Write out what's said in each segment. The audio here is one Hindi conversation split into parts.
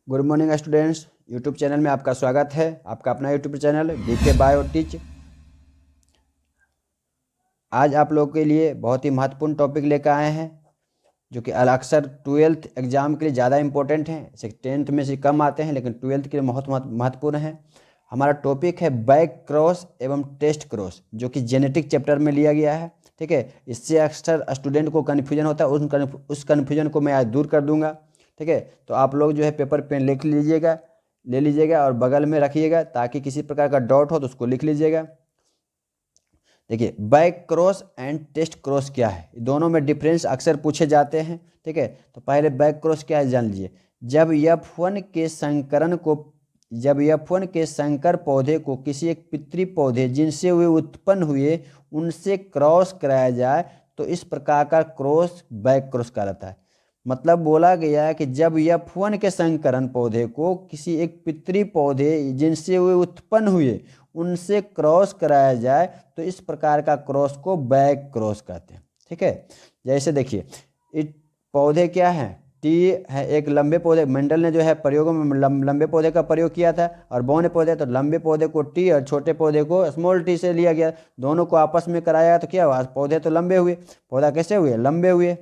Good morning students. YouTube channel में आपका स्वागत है। आपका अपना YouTube channel BK bio teach. आज आप लोगों के लिए बहुत ही महत्वपूर्ण टॉपिक लेकर आए हैं जो कि अक्सर 12th एग्जाम के लिए ज़्यादा इंपॉर्टेंट हैं। इसे 10th में से कम आते हैं लेकिन 12th के लिए बहुत महत्वपूर्ण है। हमारा टॉपिक है बैक क्रॉस एवं टेस्ट क्रॉस जो कि जेनेटिक चैप्टर में लिया गया है। ठीक है, इससे अक्सर स्टूडेंट को कन्फ्यूजन होता है, उस कन्फ्यूजन को मैं आज दूर कर दूंगा। ठीक है, तो आप लोग जो है पेपर पेन लिख लीजिएगा, ले लीजिएगा और बगल में रखिएगा ताकि किसी प्रकार का डाउट हो तो उसको लिख लीजिएगा। देखिए, back cross and test cross क्या है, दोनों में डिफरेंस अक्सर पूछे जाते हैं। ठीक है, तो पहले बैक क्रॉस क्या है जान लीजिए। जब F1 के संकर पौधे को किसी एक पितृ पौधे जिनसे वे उत्पन्न हुए उनसे क्रॉस कराया जाए तो इस प्रकार का क्रॉस बैक क्रॉस कहलाता है। मतलब बोला गया है कि जब F1 के संकरण पौधे को किसी एक पितृ पौधे जिनसे वे उत्पन्न हुए उनसे क्रॉस कराया जाए तो इस प्रकार का क्रॉस को बैक क्रॉस कहते हैं। ठीक है, जैसे देखिए पौधे क्या है, टी है, एक लंबे पौधे, मेंडल ने जो है प्रयोगों में लंबे पौधे का प्रयोग किया था और बौने पौधे, तो लंबे पौधे को टी और छोटे पौधे को स्मॉल टी से लिया गया, दोनों को आपस में कराया तो क्या हुआ, पौधे तो लंबे हुए, पौधा कैसे हुए, लंबे हुए।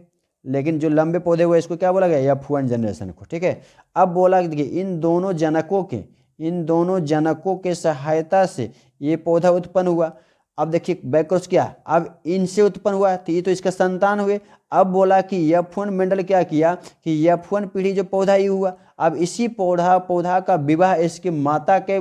लेकिन जो लंबे पौधे हुए इसको क्या बोला गया, F1 जनरेशन को। ठीक है, अब बोला कि देखिए इन दोनों जनकों के सहायता से ये पौधा उत्पन्न हुआ। अब देखिए बैक क्रॉस क्या, अब इनसे उत्पन्न हुआ तो ये तो इसका संतान हुए। अब बोला कि F1 मेंडल क्या किया कि F1 पीढ़ी जो पौधा ही हुआ, अब इसी पौधा का विवाह इसके माता के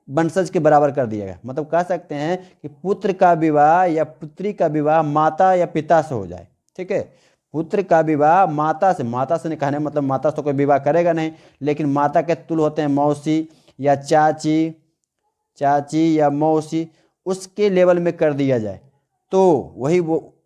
वंशज के बराबर कर दिया गया। मतलब कह सकते हैं कि पुत्र का विवाह या पुत्री का विवाह माता या पिता से हो जाए। ठीक है, पुत्र का विवाह माता से नहीं कहने मतलब माता से कोई विवाह करेगा नहीं, लेकिन माता के तुल्य होते हैं मौसी या चाची या मौसी, उसके लेवल में कर दिया जाए तो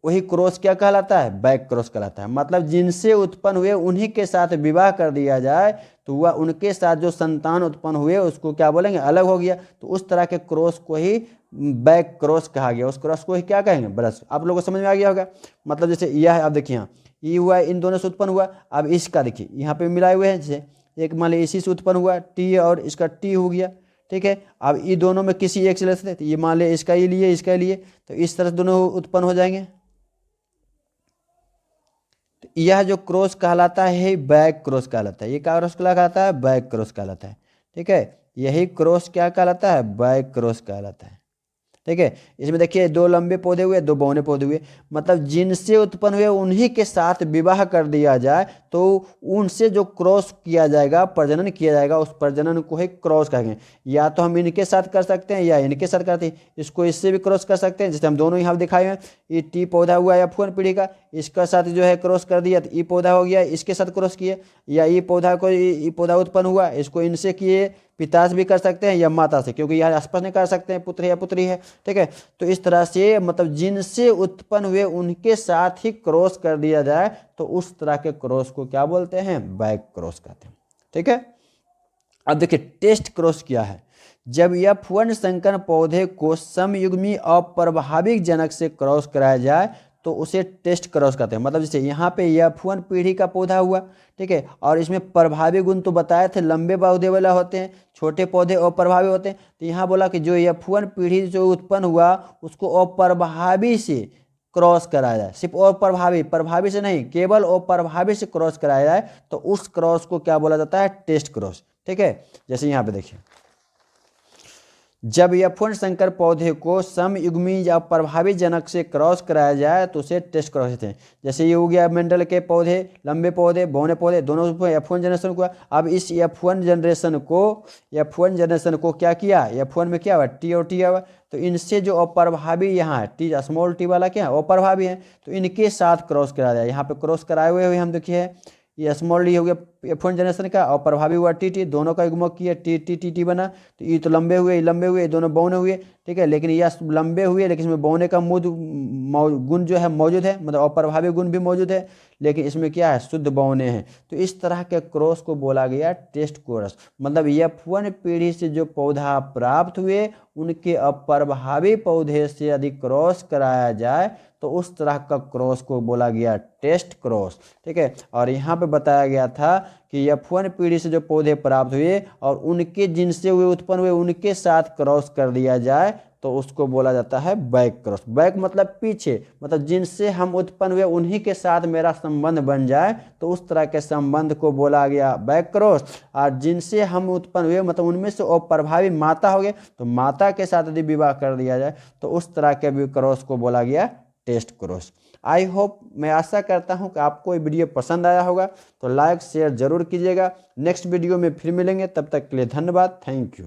वही क्रॉस क्या कहलाता है, बैक क्रॉस कहलाता है। मतलब जिनसे उत्पन्न हुए उन्हीं के साथ विवाह कर दिया जाए तो वह उनके साथ जो संतान उत्पन्न हुए उसको क्या बोलेंगे, अलग हो गया, तो उस तरह के क्रॉस को ही बैक क्रॉस कहा गया। उस क्रॉस को ही क्या कहेंगे, ब्रश। आप लोगों को समझ में आ गया होगा। मतलब जैसे यह है, अब देखिए यहाँ ये हुआ, इन दोनों से उत्पन्न हुआ, अब इसका देखिए यहाँ पे मिलाए हुए हैं, जैसे एक मान लीजिए इसी से उत्पन्न हुआ टी और इसका टी हो गया। ठीक है, अब ये दोनों में किसी एक से ले सकते, तो ये मान लिया इसका इसका लिए तो इस तरह से दोनों उत्पन्न हो जाएंगे। तो यह जो क्रॉस कहलाता है बैक क्रॉस कहलाता है। ये क्या क्रॉस कहलाता है, बैक क्रॉस कहलाता है। ठीक है, यही क्रॉस क्या कहलाता है, बैक क्रॉस कहलाता है। ठीक है, इसमें देखिए दो लंबे पौधे हुए, दो बौने पौधे हुए, मतलब जिनसे उत्पन्न हुए उन्हीं के साथ विवाह कर दिया जाए तो उनसे जो क्रॉस किया जाएगा, प्रजनन किया जाएगा, उस प्रजनन को ही क्रॉस कहेंगे। या तो हम इनके साथ कर सकते हैं या इनके साथ करते हैं, इसको इससे भी क्रॉस कर सकते हैं, जैसे हम दोनों यहाँ दिखाए हैं। ये टी पौधा हुआ है F1 पीढ़ी का, इसका साथ जो है क्रॉस कर दिया तो ये पौधा हो गया, इसके साथ क्रॉस किए, या ये पौधा उत्पन्न हुआ, इसको इनसे किए, पिता से भी कर सकते हैं या माता से, क्योंकि यह स्पष्ट नहीं कर सकते हैं पुत्र या पुत्री है। ठीक है, तो इस तरह से मतलब जिनसे उत्पन्न हुए उनके साथ ही क्रॉस कर दिया जाए तो उस तरह के क्रॉस को क्या बोलते हैं, बैक क्रॉस कहते हैं। ठीक है, अब देखिए टेस्ट क्रॉस क्या है। जब F1 संकर पौधे को समयुग्मी अप्रभाविक जनक से क्रॉस कराया जाए तो उसे टेस्ट क्रॉस कहते हैं। मतलब जैसे यहाँ पे F1 पीढ़ी का पौधा हुआ, ठीक है, और इसमें प्रभावी गुण तो बताए थे, लंबे पौधे वाला होते हैं, छोटे पौधे अप्रभावी होते हैं। तो यहाँ बोला कि जो F1 पीढ़ी जो उत्पन्न हुआ उसको अप्रभावी से क्रॉस कराया जाए, सिर्फ प्रभावी से नहीं, केवल अप्रभावी से क्रॉस कराया जाए तो उस क्रॉस को क्या बोला जाता है, टेस्ट क्रॉस। ठीक है, जैसे यहाँ पे देखिए जब F1 संकर पौधे को समयुग्मी या प्रभावी जनक से क्रॉस कराया जाए तो उसे टेस्ट क्रॉस कहते हैं। जैसे ये हो गया मेंडल के पौधे, लंबे पौधे, बौने पौधे, दोनों F1 जनरेशन को। अब इस F1 जनरेशन को क्या किया, F1 में क्या हुआ, टी और टी हुआ, तो इनसे जो अप्रभावी यहाँ है टी स्मॉल टी वाला क्या है, अप्रभावी है, तो इनके साथ क्रॉस कराया जाए। यहाँ पे क्रॉस कराए हुए हम देखिए ये स्मॉल डी हो गया F1 जनरेशन का, और प्रभावी हुआ टी, दोनों का युग्मक किया टी बना, तो ये तो लंबे हुए, दोनों बौने हुए। ठीक है, लेकिन यह लंबे हुए लेकिन इसमें बौने का गुण जो है मौजूद है, मतलब अप्रभावी गुण भी मौजूद है, लेकिन इसमें क्या है, शुद्ध बौने हैं। तो इस तरह के क्रॉस को बोला गया टेस्ट क्रॉस। मतलब F1 पीढ़ी से जो पौधा प्राप्त हुए उनके अप्रभावी पौधे से यदि क्रॉस कराया जाए तो उस तरह का क्रॉस को बोला गया टेस्ट क्रॉस। ठीक है, और यहाँ पे बताया गया था कि F1 पीढ़ी से जो पौधे प्राप्त हुए और उनके जिनसे हुए उत्पन्न हुए उनके साथ क्रॉस कर दिया जाए तो उसको बोला जाता है बैक क्रॉस। बैक मतलब पीछे, मतलब जिनसे हम उत्पन्न हुए उन्हीं के साथ मेरा संबंध बन जाए तो उस तरह के संबंध को बोला गया बैक क्रॉस। और जिनसे हम उत्पन्न हुए मतलब उनमें से अप्रभावी माता हो गए तो माता के साथ यदि विवाह कर दिया जाए तो उस तरह के भी क्रॉस को बोला गया टेस्ट क्रॉस। आई होप, मैं आशा करता हूं कि आपको ये वीडियो पसंद आया होगा, तो लाइक शेयर जरूर कीजिएगा। नेक्स्ट वीडियो में फिर मिलेंगे, तब तक के लिए धन्यवाद, थैंक यू।